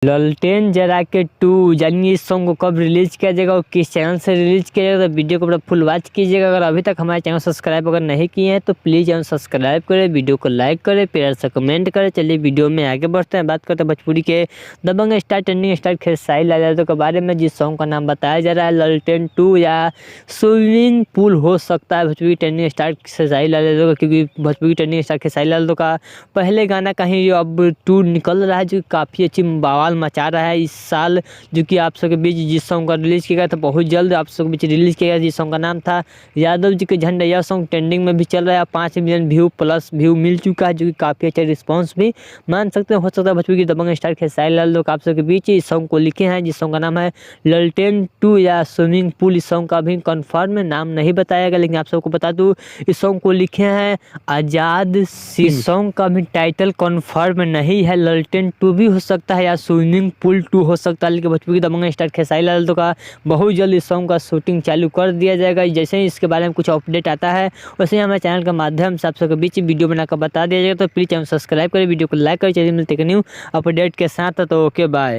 ललटेन जरा के 2 जानिए इस सॉन्ग को कब रिलीज किया जाएगा और किस चैनल से रिलीज किया जाएगा, तो वीडियो को पूरा फुल वॉच कीजिएगा। अगर अभी तक हमारे चैनल सब्सक्राइब अगर नहीं किए हैं तो प्लीज़ चैनल सब्सक्राइब करें, वीडियो को लाइक करें, प्यार से कमेंट करें। चलिए वीडियो में आगे बढ़ते हैं, बात करते हैं भोजपुरी के दबंग star trending star Khesari Lal Yadav के बारे में, जिस सॉन्ग का नाम बताया जा रहा है ललटेन 2 या स्विमिंग पूल हो सकता है भोजपुरी ट्रेंडिंग स्टार खेसारी लाल यादव का, क्योंकि भोजपुरी ट्रेंडिंग स्टार खेसारी लाल यादव का पहले गाना का ही अब 2 निकल रहा है जो काफ़ी अच्छी बवाल मचा रहा है इस साल, जो कि आप सबके बीच जिस सॉन्ग का रिलीज किया गया था बहुत जल्द आप सबके बीच रिलीज किया गया, जिस सॉन्ग का नाम था यादव जी के झंडा। यह सॉन्ग ट्रेंडिंग में भी चल रहा है, 5 मिलियन व्यू प्लस व्यू मिल चुका है, जो कि काफ़ी अच्छा रिस्पॉन्स भी मान सकते हैं। हो सकता है भोजपुरी की दबंग स्टार खेसारी लाल यादव आप सबके बीच इस सॉन्ग को लिखे हैं, जिस सॉन्ग का नाम है ललटेन 2 या स्विमिंग पूल। इस सॉन्ग का अभी कन्फर्म नाम नहीं बताया गया, लेकिन आप सबको बता दूँ इस सॉन्ग को लिखे हैं आज़ाद। इस सॉन्ग का भी टाइटल कन्फर्म नहीं है, ललटेन 2 भी हो सकता है या स्विमिंग पूल 2 हो सकता है, लेकिन भोजपुरी दबंग स्टार खेसारी लाल यादव का बहुत जल्द इस सॉन्ग का शूटिंग चालू कर दिया जाएगा। जैसे ही इसके बारे में कुछ अपडेट आता है वैसे ही हमारे चैनल के माध्यम से आप सबके बीच वीडियो बनाकर बता दिया जाएगा। तो प्लीज़ चैनल सब्सक्राइब करें, वीडियो को लाइक करें। चलिए मिलते हैं न्यू अपडेट के साथ, तो ओके बाय।